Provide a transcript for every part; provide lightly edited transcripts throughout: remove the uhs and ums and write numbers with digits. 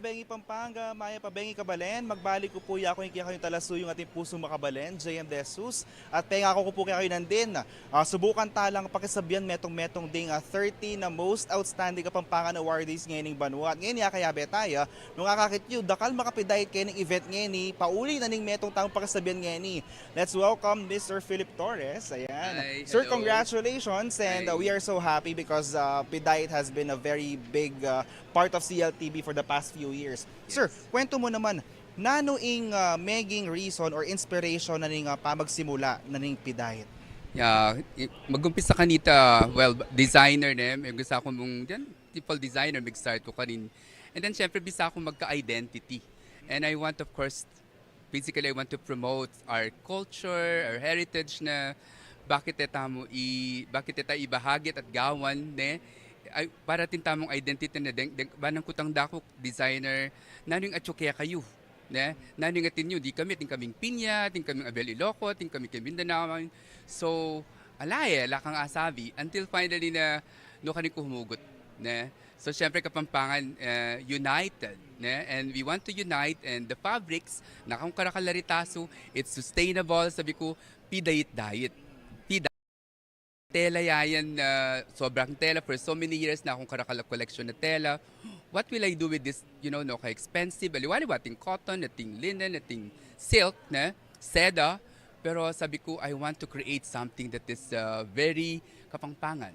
Pabengi Pampanga, Maya Pabengi Kabalen, magbalik ko po ya ako yung kaya kayong talasuyong ating puso makabalen, JM Jesus. At penga ako po kaya kayo nandin. Subukan talang pakisabyan metong ding 30 na most outstanding Kapampangan awardees ngayon ng Banwa. At ngayon ya kaya betaya, nung akakit you, dakal makapidayit kayo ng event ngayon ni, pauli na ning metong taong pakisabyan ngayon ni. Let's welcome Mr. Philip Torres. Ayan. Hi, Sir, hello. congratulations and Hi. we are so happy because Pidayit has been a very big part of CLTV for the past few years. Sir, Yes. kwento mo naman, nanoing maging reason or inspiration na ning pamagsimula na ning Pidayit? Yeah, mag-umpisa kanita, well, designer na, may gusto ako mong, yan, typical designer, mag-start ko ka rin. And then, syempre, bisa ako magka-identity. And I want, of course, basically, I want to promote our culture, our heritage na bakit ita ibahagit at gawan, ne? Ay, para tin tamong identity na banang kutang dako designer naning atsuke kayo ne naning atin nyo di kami ting kaming Pinya ting kaming Abel Ilocos ting kami Mindanao so ala kang asabi until finally na no kani ko humugot ne so syempre Kapampangan united ne and we want to unite and the fabrics nakang karakalaritaso it's sustainable sabi ko pidayit diet tela yayan na sobrang tela for so many years na akong karakala collection na tela. What will I do with this, no ka-expensive, aliwali ating cotton, ating linen, ating silk, na seda. Pero sabi ko, I want to create something that is very Kapampangan.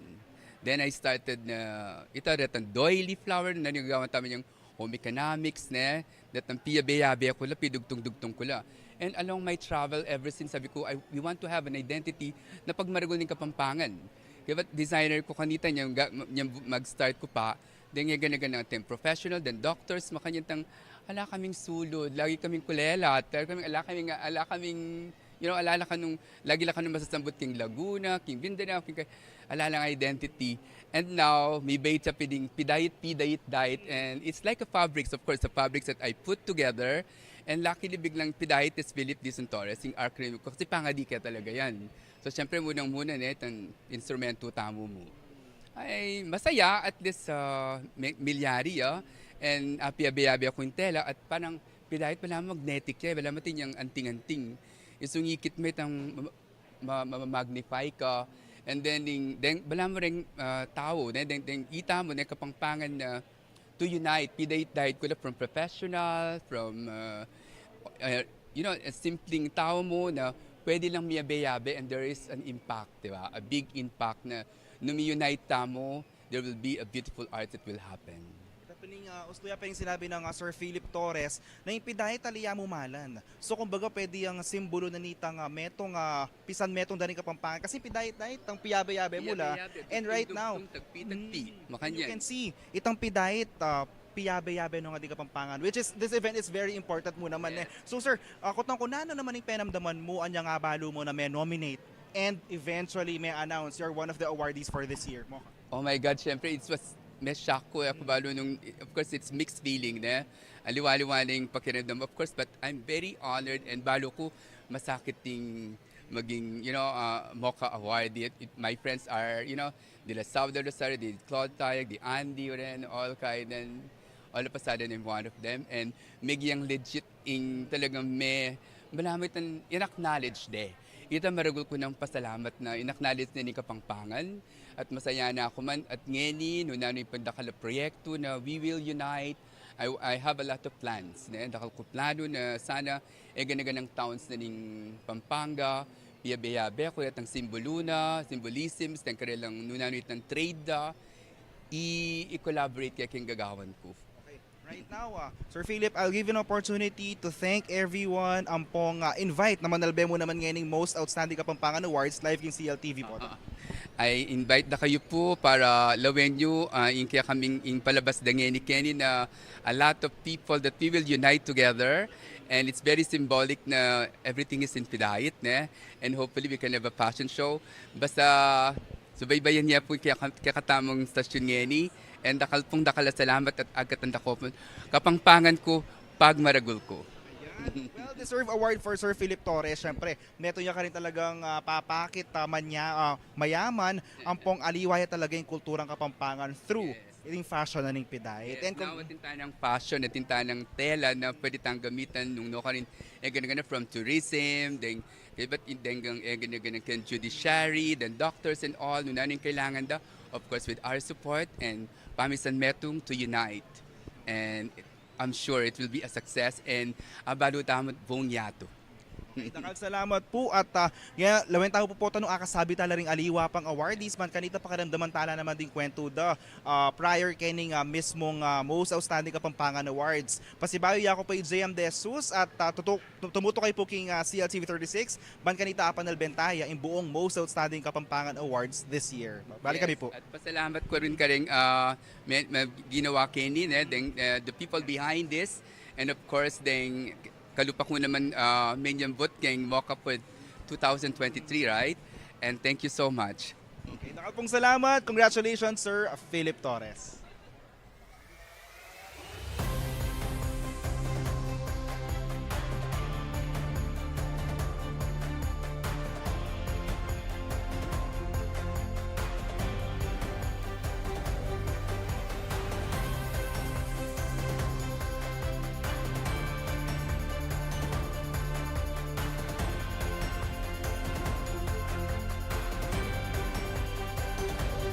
Then I started na, ito ang doily flower, na nagagawa namin yung home economics, na, that ang piyabe-yabe ako la, pidugtong-dugtong ko la. And along my travel, ever since sabi ko, we want to have an identity na pagmaragol ng Kapampangan. Kaya designer ko kanita niya, mag-start ko pa, then nga ganagan natin professional, then doctors, makanyang ala kaming sulod, lagi kaming kulela, ala kaming, alala ka nung, lagi lang ka nung masasambot king Laguna, king Mindanao, alala ng identity. And now, may bait sa pidayit, diet, and it's like a fabrics, of course, the fabrics that I put together. And luckily, biglang Pidayit is Philip D. Santores, yung acronym ko. Kasi pangadi ka talaga yan. So, syempre, munang-muna, itong instrumento tamo mo. Ay, masaya, at least, milyari, and piyabe-yabe ako yung tela, at parang Pidayit, wala magnetic yan, wala matin yung anting-anting. Isungikit mo itang magnify ka, and then, wala mo rin tao, then ita mo na Kapampangan na, to unite, Pidayit diet ko na from professional, from, a simpleng tao mo na pwede lang miyabe-yabe and there is an impact, di ba? A big impact na numi-unite tamo, there will be a beautiful art that will happen. Tapuning ustuya pa yung sinabi ng Sir Philip Torres na yung Pidayit taliya mo malan. So kumbaga pwede yung simbolo na nitang pisan metong daning Kapampangan. Kasi Pidayit ang piyabe-yabe mula. And right now, you can see itang Pidayit piyabe-yabe ng ating Kapampangan, which is, this event is very important mo naman. So sir, kutang kunano naman yung penamdaman mo, anya nga balo mo na may nominate and eventually may announce you're one of the awardees for this year. Mo. Oh my God, syempre, it was, may shock ko ako balo nung, of course, it's mixed feeling na, aliwaliwaling pakiramdam, of course, but I'm very honored and balo ko masakit ting maging, Mocha Award. My friends are, Dila Sauda Rosario, the Claude Tayag, the Andy, and all kind, and all of a sudden I'm one of them. And magyang legit in talagang may malamit ang in-acknowledge de. Ito maragol ko ng pasalamat na in-acknowledge na ni Kapampangan at masaya na ako man at ngeni no na yung pandakala proyekto na we will unite. I have a lot of plans. Dakal ko plano na sana ganaganang towns na ning Pampanga, piyabe-yabe ko at ang symbolisms, ng karelang nunanoy ng trade i-collaborate kaya kayong gagawan ko. Right now, Sir Philip, I'll give you an opportunity to thank everyone ang pong invite na manalbe mo naman ngayon Most Outstanding Kapampangan Awards live yung CLTV po. I invite na kayo po para lawen nyo yung kaya kaming yung palabas da ngayon ni Kenny na a lot of people that we will unite together and it's very symbolic na everything is in Pidayit and hopefully we can have a fashion show. Basta subaybayan niya po kaya katamong stasyon ngayon and dakala salamat at agatan dako Kapampangan ko pagmaragol ko. Well-deserved award for Sir Philip Torres. Siyempre, neto niya ka rin talagang papakit, mayaman, ang pong aliwaya talaga yung kulturang Kapampangan through Ining fashion na ning pidahit. Yes, now atin tayo ng fashion, atin tayo ng tela na pwede tayong gamitan nung no ka rin gana from tourism, then iba't then gana kan judiciary, then doctors and all, nung nanin kailangan da, of course with our support and Pamisan Metong to unite. And I'm sure it will be a success and abalo tamot bong yato. Itakal salamat po at lawen tao po tanong akasabi tala ring aliwa pang awardees man kanita pakaramdaman tala naman din kwento da prior kening mismong most outstanding Kapampangan Awards. Pasibayo ya ko pa JM De Jesus at tumuto kay po king CLTV 36 ban kanita apanal bentaya in buong most outstanding Kapampangan Awards this year. Balik kami po. At pasalamat ko rin ka rin ginawa Kenny, the people behind this and of course then kalupak mo naman Menyang Bot keng Mocha po 2023, right? And thank you so much. Okay, nakal pong salamat. Congratulations, Sir Philip Torres.